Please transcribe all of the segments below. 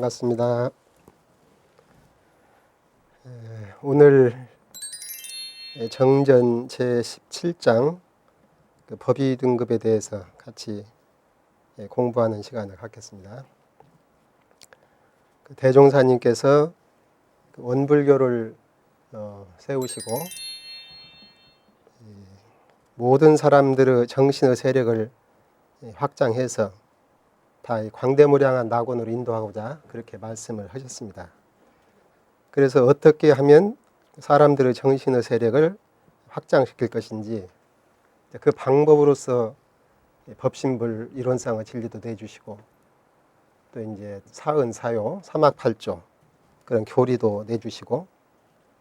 반갑습니다. 오늘 정전 제17장 법의 등급에 대해서 같이 공부하는 시간을 갖겠습니다. 대종사님께서 원불교를 세우시고 모든 사람들의 정신의 세력을 확장해서 다 광대무량한 낙원으로 인도하고자 그렇게 말씀을 하셨습니다. 그래서 어떻게 하면 사람들의 정신의 세력을 확장시킬 것인지 그 방법으로서 법신불 이론상의 진리도 내주시고 또 이제 사은사요, 사막팔조 그런 교리도 내주시고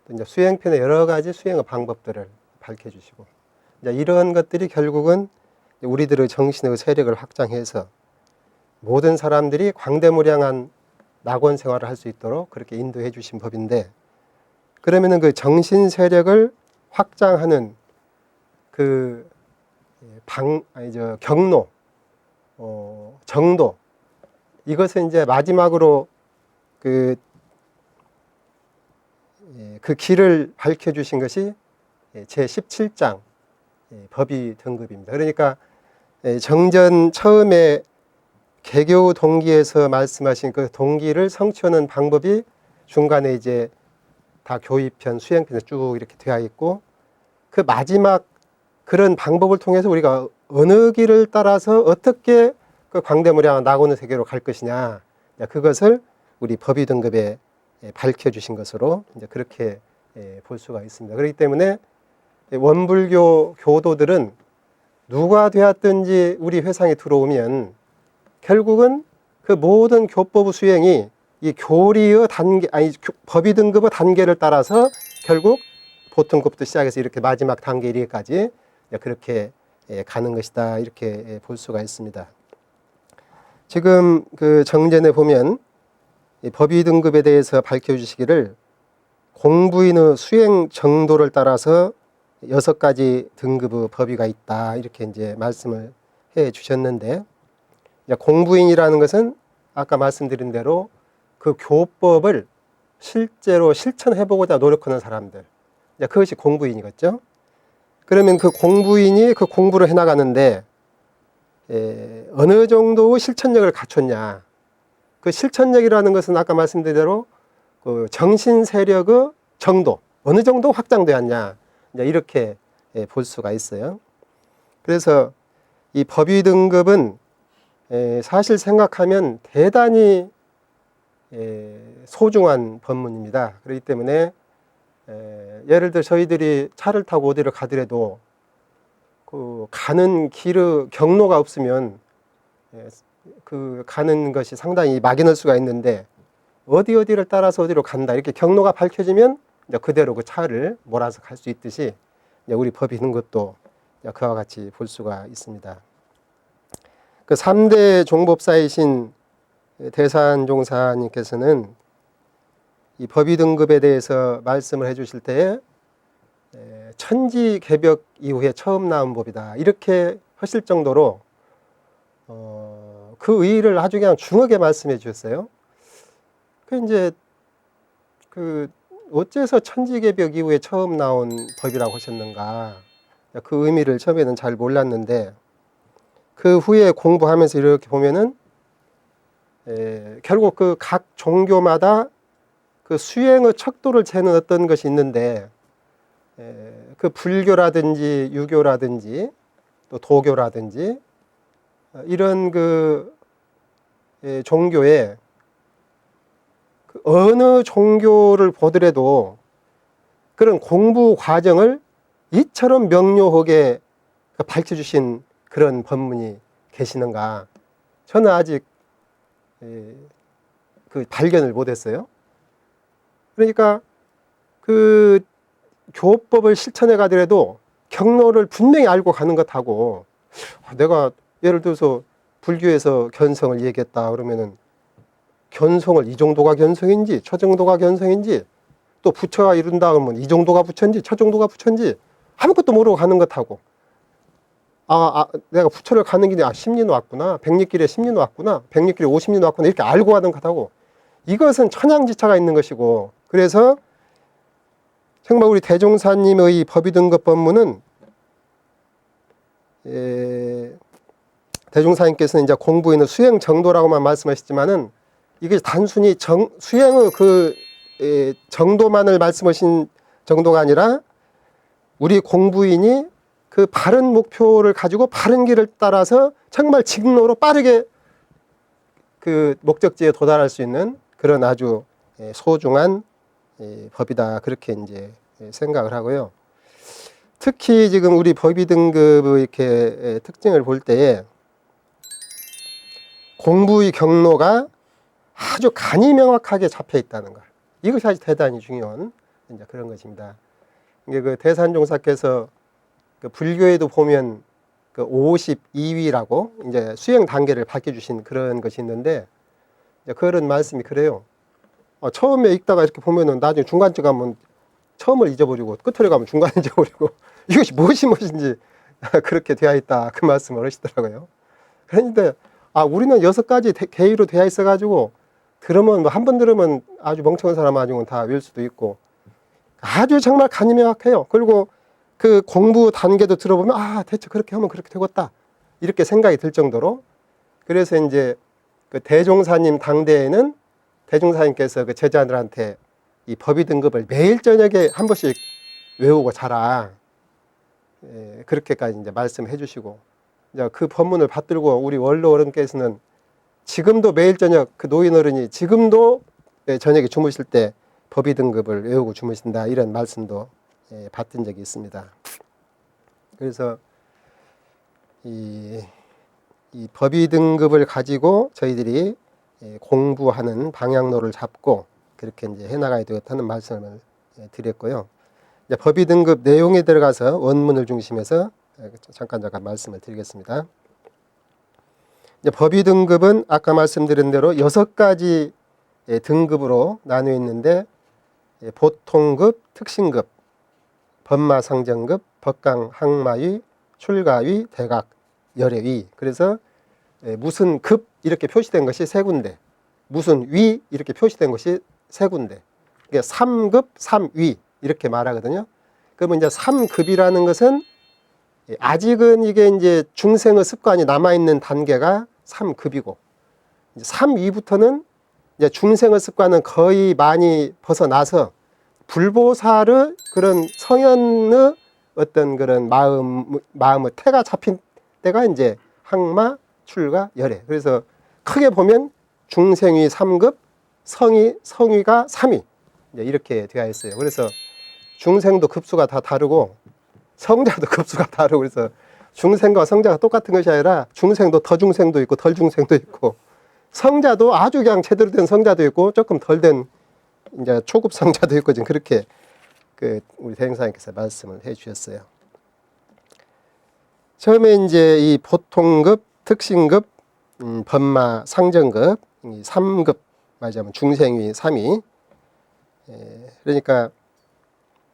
또 이제 수행편의 여러 가지 수행의 방법들을 밝혀주시고 이제 이러한 것들이 결국은 우리들의 정신의 세력을 확장해서 모든 사람들이 광대무량한 낙원 생활을 할 수 있도록 그렇게 인도해 주신 법인데, 그러면은 그 정신 세력을 확장하는 그 경로, 정도, 이것을 이제 마지막으로 그 길을 밝혀 주신 것이 제17장 법의 등급입니다. 그러니까 정전 처음에 개교 동기에서 말씀하신 그 동기를 성취하는 방법이 중간에 이제 다 교의편, 수행편에 쭉 이렇게 되어 있고, 그 마지막 그런 방법을 통해서 우리가 어느 길을 따라서 어떻게 그 광대무량한 낙원의 세계로 갈 것이냐, 그것을 우리 법의 등급에 밝혀주신 것으로 이제 그렇게 볼 수가 있습니다. 그렇기 때문에 원불교 교도들은 누가 되었든지 우리 회상에 들어오면 결국은 그 모든 교법의 수행이 이 교리의 단계, 법의 등급의 단계를 따라서 결국 보통급부터 시작해서 이렇게 마지막 단계 이르기까지 그렇게 가는 것이다, 이렇게 볼 수가 있습니다. 지금 그 정전에 보면 이 법의 등급에 대해서 밝혀주시기를 공부인의 수행 정도를 따라서 6가지 등급의 법의가 있다, 이렇게 이제 말씀을 해 주셨는데, 공부인이라는 것은 아까 말씀드린 대로 그 교법을 실제로 실천해보고자 노력하는 사람들, 그것이 공부인이겠죠. 그러면 그 공부인이 그 공부를 해나가는데 어느 정도의 실천력을 갖췄냐, 그 실천력이라는 것은 아까 말씀드린 대로 그 정신 세력의 정도, 어느 정도 확장되었냐, 이렇게 볼 수가 있어요. 그래서 이 법의 등급은 사실 생각하면 대단히 소중한 법문입니다. 그렇기 때문에 예를 들어 저희들이 차를 타고 어디를 가더라도 그 가는 길의 경로가 없으면 그 가는 것이 상당히 막연할 수가 있는데, 어디를 따라서 어디로 간다, 이렇게 경로가 밝혀지면 이제 그대로 그 차를 몰아서 갈 수 있듯이 우리 법이 있는 것도 그와 같이 볼 수가 있습니다. 그 3대 종법사이신 대산종사님께서는 이 법의 등급에 대해서 말씀을 해 주실 때에 천지개벽 이후에 처음 나온 법이다, 이렇게 하실 정도로 그 의의를 아주 그냥 중하게 말씀해 주셨어요. 그 이제 그 어째서 천지개벽 이후에 처음 나온 법이라고 하셨는가, 그 의미를 처음에는 잘 몰랐는데 그 후에 공부하면서 이렇게 보면은 결국 그 각 종교마다 그 수행의 척도를 재는 어떤 것이 있는데, 그 불교라든지 유교라든지 또 도교라든지 이런 그 종교에 그 어느 종교를 보더라도 그런 공부 과정을 이처럼 명료하게 밝혀주신 그런 법문이 계시는가, 저는 아직 그 발견을 못했어요. 그러니까 그 교법을 실천해 가더라도 경로를 분명히 알고 가는 것하고, 내가 예를 들어서 불교에서 견성을 얘기했다 그러면은 견성을 이 정도가 견성인지 저 정도가 견성인지, 또 부처가 이룬다 그러면 이 정도가 부처인지 저 정도가 부처인지 아무것도 모르고 가는 것하고, 내가 부처를 가는 길에 10년 왔구나, 100리길에 10년 왔구나, 100리길에 50년 왔구나, 이렇게 알고 가는 것하고 이것은 천양지차가 있는 것이고, 그래서 정말 우리 대종사님의 법의등급 법문은 대종사님께서는 이제 공부에는 수행 정도라고만 말씀하셨지만은 이게 단순히 수행의 그 정도만을 말씀하신 정도가 아니라 우리 공부인이 그 바른 목표를 가지고 바른 길을 따라서 정말 직로로 빠르게 그 목적지에 도달할 수 있는 그런 아주 소중한 법이다, 그렇게 이제 생각을 하고요. 특히 지금 우리 법의 등급의 이렇게 특징을 볼 때에 공부의 경로가 아주 간이 명확하게 잡혀 있다는 것, 이것이 아주 대단히 중요한 이제 그런 것입니다. 이게 그 대산종사께서 그 불교에도 보면 그 52위라고 이제 수행 단계를 밝혀주신 그런 것이 있는데, 이제 그런 말씀이 그래요. 처음에 읽다가 이렇게 보면은 나중에 중간쯤 가면 처음을 잊어버리고 끝으로 가면 중간 잊어버리고 이것이 무엇인지 그렇게 되어 있다, 그 말씀을 하시더라고요. 그런데 우리는 6가지 계의로 되어 있어 가지고 들으면 뭐 한 번 들으면 아주 멍청한 사람 아니면 다 외울 수도 있고 아주 정말 간이 명확해요. 그리고 그 공부 단계도 들어보면 대체 그렇게 하면 그렇게 되겠다, 이렇게 생각이 들 정도로. 그래서 이제 그 대종사님 당대에는 대종사님께서 그 제자들한테 이 법의 등급을 매일 저녁에 한 번씩 외우고 자라, 그렇게까지 이제 말씀해 주시고, 이제 그 법문을 받들고 우리 원로 어른께서는 지금도 매일 저녁 그 노인 어른이 지금도 저녁에 주무실 때 법의 등급을 외우고 주무신다, 이런 말씀도 받은 적이 있습니다. 그래서 이 법의 등급을 가지고 저희들이 공부하는 방향로를 잡고 그렇게 이제 해나가야 되겠다는 말씀을 드렸고요. 이제 법의 등급 내용에 들어가서 원문을 중심해서 잠깐 말씀을 드리겠습니다. 이제 법의 등급은 아까 말씀드린 대로 6가지 등급으로 나누어 있는데, 보통급, 특신급, 법마상정급, 법강항마위, 출가위, 대각, 열애위. 그래서 무슨 급 이렇게 표시된 것이 3군데, 무슨 위 이렇게 표시된 것이 3군데, 이게 3급, 3위 이렇게 말하거든요. 그러면 이제 3급이라는 것은 아직은 이게 이제 중생의 습관이 남아있는 단계가 3급이고, 이제 3위부터는 이제 중생의 습관은 거의 많이 벗어나서 불보살의 그런 성현의 어떤 그런 마음의 태가 잡힌 때가 이제 항마, 출가, 열애. 그래서 크게 보면 중생위 3급, 성위가 3위, 이제 이렇게 되어 있어요. 그래서 중생도 급수가 다 다르고 성자도 급수가 다르고, 그래서 중생과 성자가 똑같은 것이 아니라 중생도 더 중생도 있고 덜 중생도 있고, 성자도 아주 그냥 제대로 된 성자도 있고 조금 덜 된 이제 초급 성자도 있고, 지금 그렇게 우리 대행사님께서 말씀을 해 주셨어요. 처음에 이제 이 보통급, 특신급, 법마, 상정급, 3급 말하자면 중생위 3위. 그러니까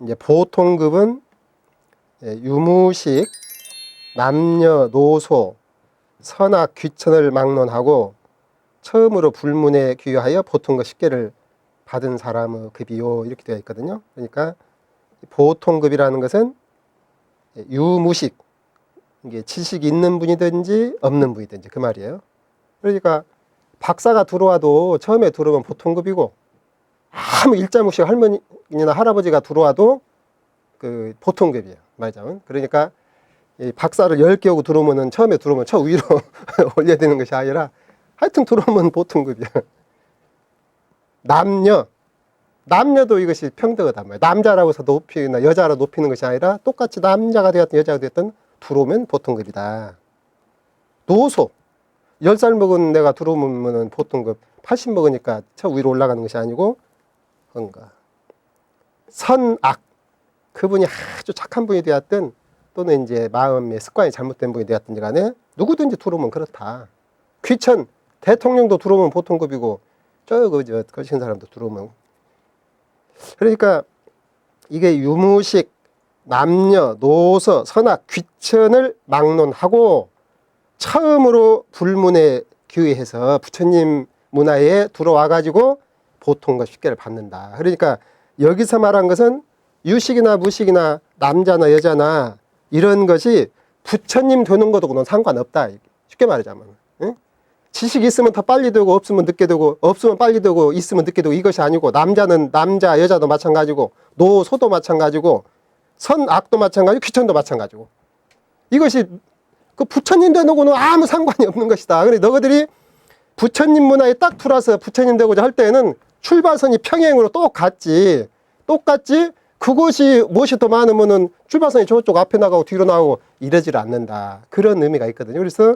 이제 보통급은 유무식, 남녀노소, 선악, 귀천을 막론하고 처음으로 불문에 귀하여 보통급 10개를 받은 사람의 급이요, 이렇게 되어 있거든요. 그러니까 보통급이라는 것은 유무식, 이게 지식이 있는 분이든지 없는 분이든지 그 말이에요. 그러니까 박사가 들어와도 처음에 들어오면 보통급이고, 아무 일자무식 할머니나 할아버지가 들어와도 그 보통급이에요, 말하자면. 그러니까 이 박사를 10개 오고 들어오면은 처음에 들어오면 저 위로 올려야 되는 것이 아니라 하여튼 들어오면 보통급이야. 남녀도 이것이 평등하단 말이에요. 남자라고 해서 높이나 여자라 높이는 것이 아니라 똑같이 남자가 되었든 여자가 되었든 들어오면 보통급이다. 노소, 10살 먹은 내가 들어오면 보통급, 80 먹으니까 저 위로 올라가는 것이 아니고 뭔가 선악, 그분이 아주 착한 분이 되었든 또는 이제 마음의 습관이 잘못된 분이 되었든지 간에 누구든지 들어오면 그렇다. 귀천, 대통령도 들어오면 보통급이고 거친 사람도 들어오면. 그러니까 이게 유무식, 남녀, 노소, 선악, 귀천을 막론하고 처음으로 불문에 귀해서 부처님 문화에 들어와 가지고 보통과 쉽게를 받는다. 그러니까 여기서 말한 것은 유식이나 무식이나 남자나 여자나 이런 것이 부처님 되는 것하고는 상관없다. 쉽게 말하자면. 응? 지식이 있으면 더 빨리 되고 없으면 늦게 되고 없으면 빨리 되고 있으면 늦게 되고 이것이 아니고 남자는 남자 여자도 마찬가지고 노 소도 마찬가지고 선 악도 마찬가지고 귀천도 마찬가지고 이것이 그 부처님 되는 거는 아무 상관이 없는 것이다. 그래 너희들이 부처님 문화에 딱 들어와서 부처님 되고자 할 때에는 출발선이 평행으로 똑같지 그것이 무엇이 더 많으면은 출발선이 저쪽 앞에 나가고 뒤로 나가고 이러질 않는다. 그런 의미가 있거든요. 그래서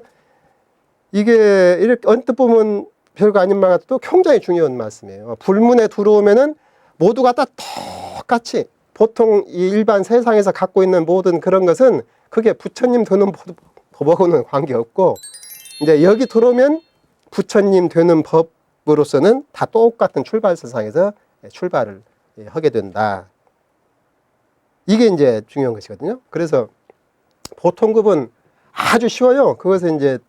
이게 이렇게 언뜻 보면 별거 아닌 말 같아도 굉장히 중요한 말씀이에요. 불문에 들어오면은 모두가 다 똑같이 보통 이 일반 세상에서 갖고 있는 모든 그런 것은 그게 부처님 되는 법하고는 관계없고 이제 여기 들어오면 부처님 되는 법으로서는 다 똑같은 출발 세상에서 출발을 하게 된다. 이게 이제 중요한 것이거든요. 그래서 보통급은 아주 쉬워요. 그것은 이제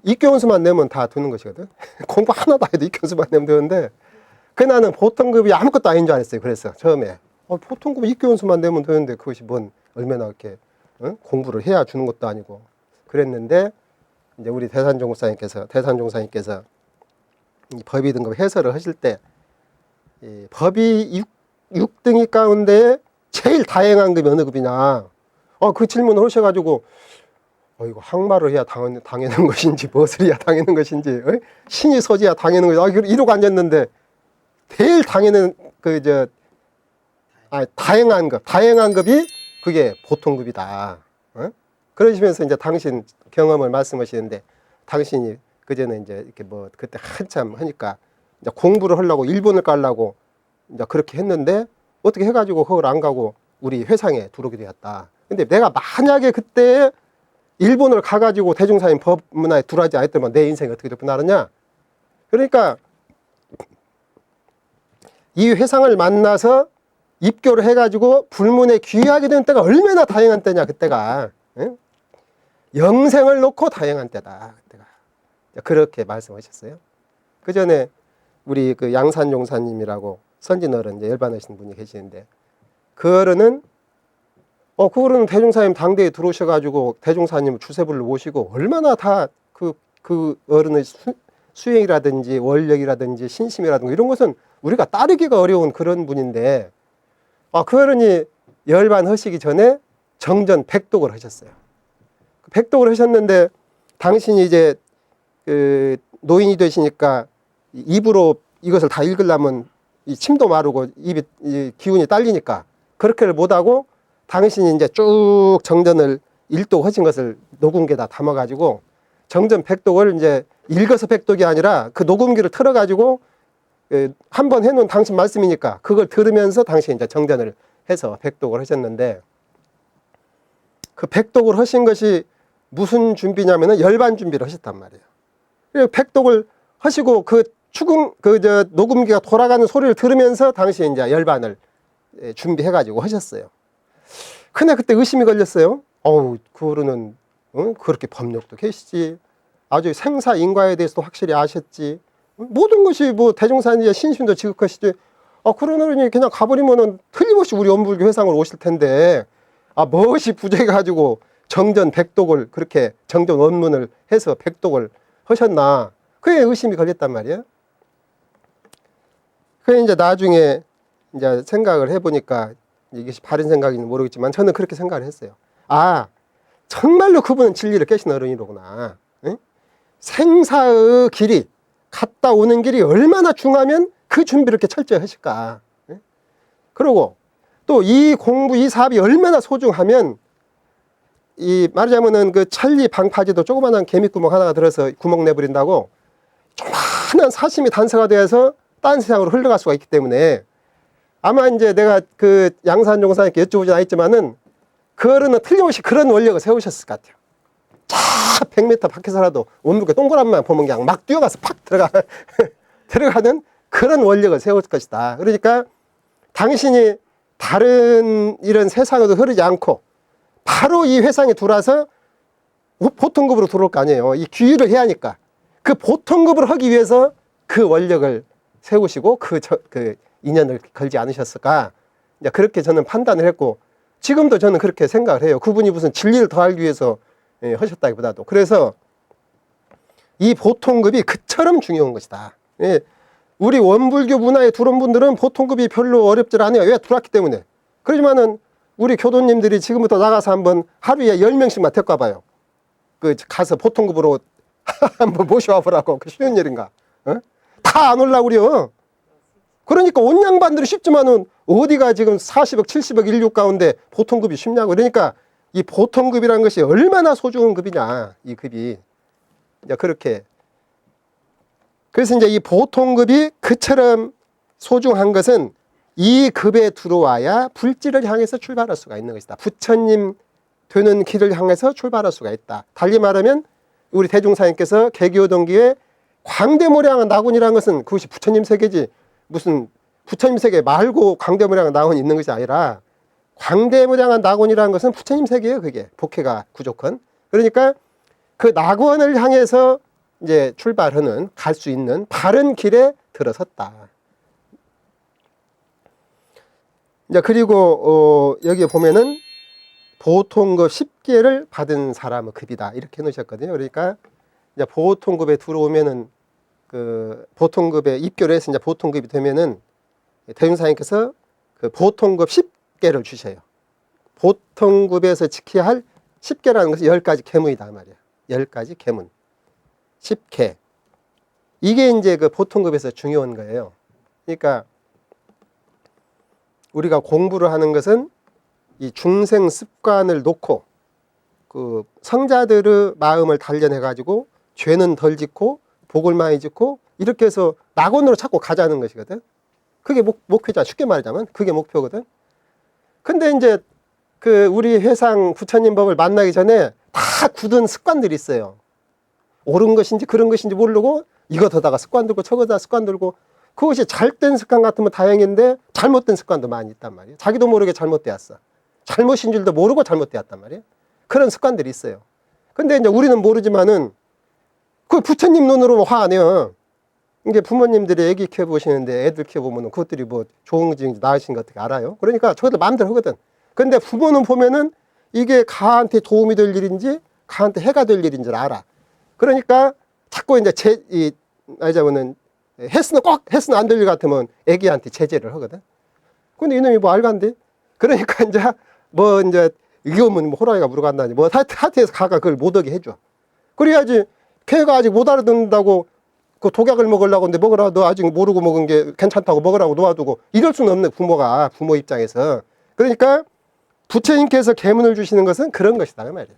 입교원수만 내면 다 되는 것이거든. 공부 하나도 안 해도 입교원수만 내면 되는데 그 나는 보통급이 아무것도 아닌 줄 알았어요. 그래서 처음에 보통급 입교원수만 내면 되는데 그것이 뭔 얼마나 이렇게 공부를 해야 주는 것도 아니고 그랬는데 이제 우리 대산종사님께서 법의 등급 해설을 하실 때 이 법이 6등위 가운데 제일 다양한 급이 어느 급이냐 그 질문을 하셔가지고 이거 항마를 해야 당하는 것인지 무엇을 해야 당하는 것인지 신이 서지야 당하는 것인지 이러고 앉았는데 제일 당하는 다양한 급이 그게 보통급이다. 그러시면서 이제 당신 경험을 말씀하시는데 당신이 그전에 이제 이렇게 그때 한참 하니까 이제 공부를 하려고 일본을 가려고 이제 그렇게 했는데 어떻게 해가지고 그걸 안 가고 우리 회상에 들어오게 되었다. 근데 내가 만약에 그때 일본을 가가지고 대중사님 법문화에 들어가지 않았더면 내 인생이 어떻게 됐구나 하느냐. 그러니까 이 회상을 만나서 입교를 해가지고 불문에 귀하게 된 때가 얼마나 다양한 때냐 그때가. 영생을 놓고 다양한 때다 그때가. 그렇게 말씀하셨어요. 그 전에 우리 그 양산종사님이라고 선진어른 이제 열반하신 분이 계시는데 그 어른은 그 대중사님 당대에 들어오셔가지고 대중사님 주세불로 모시고 얼마나 다 그 어른의 수행이라든지 원력이라든지 신심이라든지 이런 것은 우리가 따르기가 어려운 그런 분인데 그 어른이 열반하시기 전에 정전 백독을 하셨어요. 백독을 하셨는데 당신이 이제 그 노인이 되시니까 입으로 이것을 다 읽으려면 이 침도 마르고 입이 이 기운이 딸리니까 그렇게를 못하고 당신이 이제 쭉 정전을 일독하신 것을 녹음기에다 담아가지고 정전 백독을 이제 읽어서 백독이 아니라 그 녹음기를 틀어가지고 한 번 해놓은 당신 말씀이니까 그걸 들으면서 당신이 이제 정전을 해서 백독을 하셨는데 그 백독을 하신 것이 무슨 준비냐면은 열반 준비를 하셨단 말이에요. 백독을 하시고 녹음기가 돌아가는 소리를 들으면서 당시에 이제 열반을 준비해가지고 하셨어요. 근데 그때 의심이 걸렸어요. 그거는 그렇게 법력도 계시지. 아주 생사 인과에 대해서도 확실히 아셨지. 모든 것이 대종사님의 신심도 지극하시지. 그러느니 그냥 가버리면은 틀림없이 우리 엄불교 회상으로 오실 텐데 무엇이 부재가지고 정전 백독을 그렇게 정전 원문을 해서 백독을 하셨나. 그게 의심이 걸렸단 말이에요. 그게 이제 나중에 이제 생각을 해보니까 이것이 바른 생각인지 모르겠지만 저는 그렇게 생각을 했어요. 정말로 그분은 진리를 깨신 어른이로구나. 응? 생사의 길이 갔다 오는 길이 얼마나 중하면 그 준비를 이렇게 철저히 하실까. 응? 그리고 또 이 공부 이 사업이 얼마나 소중하면 말하자면은 그 천리 방파제도 조그만한 개미구멍 하나가 들어서 구멍 내버린다고 조그만한 사심이 단서가 되어서 딴 세상으로 흘러갈 수가 있기 때문에 아마 이제 내가 그 양산종사님께 여쭤보진 않았지만은 그 어른은 틀림없이 그런 원력을 세우셨을 것 같아요. 100m 밖에서라도 온무게 동그란만 보면 그냥 막 뛰어가서 팍 들어가는 그런 원력을 세울 것이다. 그러니까 당신이 다른 이런 세상에도 흐르지 않고 바로 이 회상에 들어와서 보통급으로 들어올 거 아니에요. 이 귀의를 해야 하니까 그 보통급을 하기 위해서 그 원력을 세우시고 그 인연을 걸지 않으셨을까? 이제 그렇게 저는 판단을 했고, 지금도 저는 그렇게 생각을 해요. 그분이 무슨 진리를 더 알기 위해서 하셨다기보다도. 그래서 이 보통급이 그처럼 중요한 것이다. 예. 우리 원불교 문화에 들어온 분들은 보통급이 별로 어렵질 않아요. 왜? 들어왔기 때문에. 그렇지만은 우리 교도님들이 지금부터 나가서 한번 하루에 10명씩만 데리고 와봐요. 가서 보통급으로 한번 모셔와 보라고. 그 쉬운 일인가? 어? 다 안 올라오고 그래요. 그러니까 온 양반들이 쉽지만은 어디가 지금 40억, 70억 인류 가운데 보통급이 쉽냐고. 그러니까 이 보통급이라는 것이 얼마나 소중한 급이냐, 이 급이. 이제 그렇게. 그래서 이제 이 보통급이 그처럼 소중한 것은 이 급에 들어와야 불지를 향해서 출발할 수가 있는 것이다. 부처님 되는 길을 향해서 출발할 수가 있다. 달리 말하면 우리 대중사님께서 개교 동기에 광대모량한 낙원이라는 것은 그것이 부처님 세계지, 무슨 부처님 세계 말고 광대모량한 낙원이 있는 것이 아니라, 광대모량한 낙원이라는 것은 부처님 세계예요. 그게 복회가 구족한. 그러니까 그 낙원을 향해서 이제 출발하는, 갈 수 있는 바른 길에 들어섰다. 이제 그리고 여기에 보면은 보통급 10개를 받은 사람의 급이다, 이렇게 해놓으셨거든요. 그러니까 이제 보통급에 들어오면은, 그 보통급에 입교를 해서 이제 보통급이 되면은 대중사님께서 그 보통급 10개를 주셔요. 보통급에서 지켜야 할 10개라는 것은 10가지 계문이다 말이야. 10가지 계문. 10개. 이게 이제 그 보통급에서 중요한 거예요. 그러니까 우리가 공부를 하는 것은 이 중생 습관을 놓고 그 성자들의 마음을 단련해 가지고 죄는 덜 짓고 복을 많이 짓고 이렇게 해서 낙원으로 자꾸 가자는 것이거든. 그게 목표잖아. 쉽게 말하자면 그게 목표거든. 근데 이제 그 우리 회상 부처님 법을 만나기 전에 다 굳은 습관들이 있어요. 옳은 것인지 그런 것인지 모르고 이거다가 습관 들고 저거다 습관 들고, 그것이 잘된 습관 같으면 다행인데 잘못된 습관도 많이 있단 말이에요. 자기도 모르게 잘못되었어. 잘못인 줄도 모르고 잘못되었단 말이에요. 그런 습관들이 있어요. 근데 이제 우리는 모르지만은 그 부처님 눈으로 화 안 해요. 이게 부모님들이 애기 키워보시는데 애들 키워보면 그것들이 뭐 좋은 건지 나으신 것 어떻게 알아요? 그러니까 저들 마음대로 하거든. 근데 부모는 보면은 이게 가한테 도움이 될 일인지 가한테 해가 될 일인지 알아. 그러니까 자꾸 이제 말하자면은 했으면 안 될 일 같으면 애기한테 제재를 하거든. 근데 이놈이 뭐 알간데? 그러니까 이제 뭐 이제 이거면 뭐 호랑이가 물어간다니 뭐 하트에서 가가 그걸 못 오게 해줘. 그래야지. 걔가 아직 못 알아듣는다고 그 독약을 먹으려고 하는데 먹으라, 너 아직 모르고 먹은 게 괜찮다고 먹으라고 놓아두고 이럴 수는 없네, 부모 입장에서. 그러니까 부처님께서 계문을 주시는 것은 그런 것이다 그 말이에요.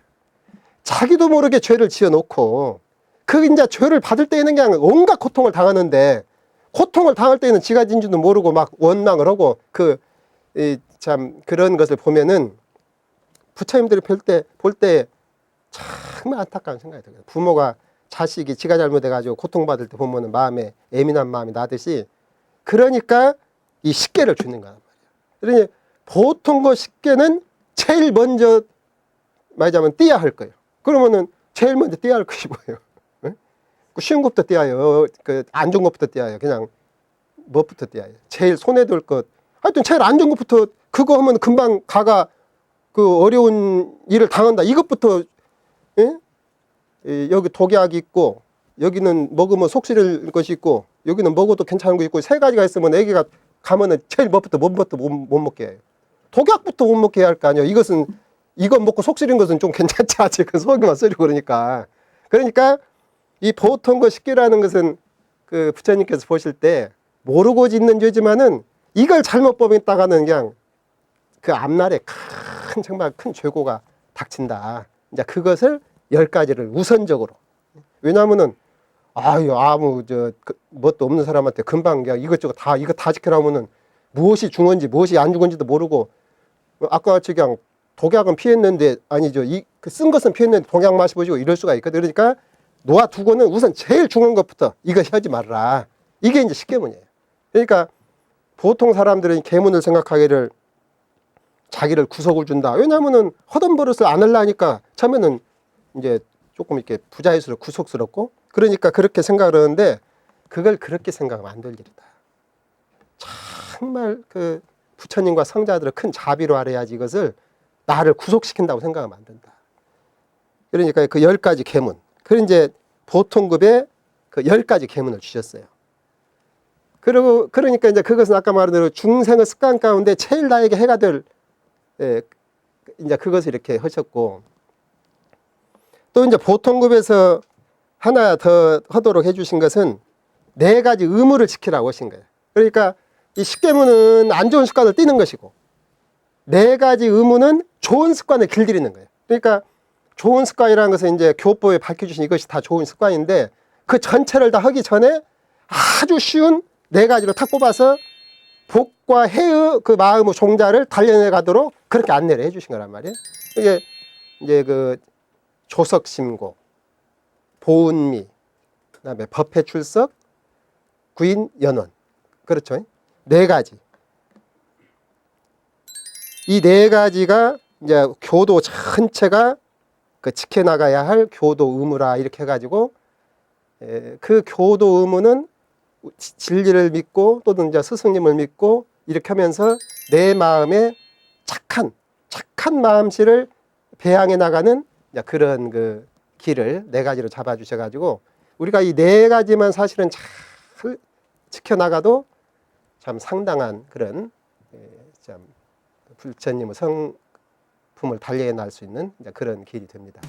자기도 모르게 죄를 지어놓고 그 이제 죄를 받을 때에는 그냥 온갖 고통을 당하는데, 고통을 당할 때에는 지가 진지도 모르고 막 원망을 하고 참 그런 것을 보면은 부처님들이 볼 때 정말 안타까운 생각이 들어요. 부모가 자식이 지가 잘못해가지고 고통받을 때 보면은 마음에 예민한 마음이 나듯이, 그러니까 이 10개를 주는 거란 말이에요. 그러니 보통 그 10개는 제일 먼저 말하자면 띄어야 할 거예요. 그러면은 제일 먼저 띄어야 할 것이 뭐예요? 네? 그 쉬운 것부터 띄어요. 안 좋은 것부터 띄어요. 그냥 뭐부터 띄어요? 제일 손에 들 것. 하여튼 제일 안 좋은 것부터, 그거 하면 금방 가가 그 어려운 일을 당한다. 이것부터, 예? 여기 독약이 있고, 여기는 먹으면 속 시릴 것이 있고, 여기는 먹어도 괜찮은 거 있고, 세 가지가 있으면 애기가 가면은 제일 뭐부터 못 먹게 해요. 독약부터 못 먹게 해야 할 거 아니에요. 이건 먹고 속 시린 것은 좀 괜찮지, 아직은 속이만 쓰리고 그러니까. 그러니까 이 보통 거 10개라는 것은 그 부처님께서 보실 때 모르고 짓는 죄지만은 이걸 잘못 범했다가는 그냥 그 앞날에 정말 큰 죄고가 닥친다. 이제 그것을 10가지를 우선적으로. 왜냐하면은 뭣도 없는 사람한테 금방 그냥 이거 다 지켜라면은 무엇이 중헌지 무엇이 안 중헌지도 모르고, 아까 같이 그냥 독약은 피했는데, 아니죠, 쓴 것은 피했는데 독약 마셔보시고 이럴 수가 있거든. 그러니까 놓아두고는 우선 제일 중요한 것부터 이거 하지 말라. 이게 이제 10계문이에요. 그러니까 보통 사람들은 계문을 생각하기를 자기를 구속을 준다. 왜냐하면은 허던 버릇을 안 하려니까 처음에는 이제 조금 이렇게 부자일수록 구속스럽고, 그러니까 그렇게 생각을 하는데 그걸 그렇게 생각하면 안 될 일이다. 정말 그 부처님과 성자들의 큰 자비로 알아야지 이것을 나를 구속시킨다고 생각하면 안 된다. 그러니까 그 10가지 계문. 그리고 이제 보통급에 그 10가지 계문을 주셨어요. 그리고 그러니까 이제 그것은 아까 말한 대로 중생의 습관 가운데 제일 나에게 해가 될 이제 그것을 이렇게 하셨고, 또 이제 보통급에서 하나 더 하도록 해주신 것은 4가지 의무를 지키라고 하신 거예요. 그러니까 이 10계문은 안 좋은 습관을 띠는 것이고 4가지 의무는 좋은 습관을 길들이는 거예요. 그러니까 좋은 습관이라는 것은 이제 교법에 밝혀주신 이것이 다 좋은 습관인데 그 전체를 다 하기 전에 아주 쉬운 4가지로 탁 뽑아서 복과 해의 그 마음의 종자를 단련해 가도록 그렇게 안내를 해 주신 거란 말이에요. 이게 이제 그 조석심고, 보은미, 그다음에 법회 출석, 구인 연원. 그렇죠. 4가지. 이 4가지가 이제 교도 전체가 그 지켜나가야 할 교도 의무라 이렇게 해가지고 그 교도 의무는 진리를 믿고 또는 이제 스승님을 믿고 이렇게 하면서 내 마음에 착한 마음씨를 배양해 나가는 그런 그 길을 4가지로 잡아주셔가지고 우리가 이 4가지만 사실은 잘 지켜나가도 참 상당한 그런 참 부처님의 성품을 달리해 날 수 있는 그런 길이 됩니다.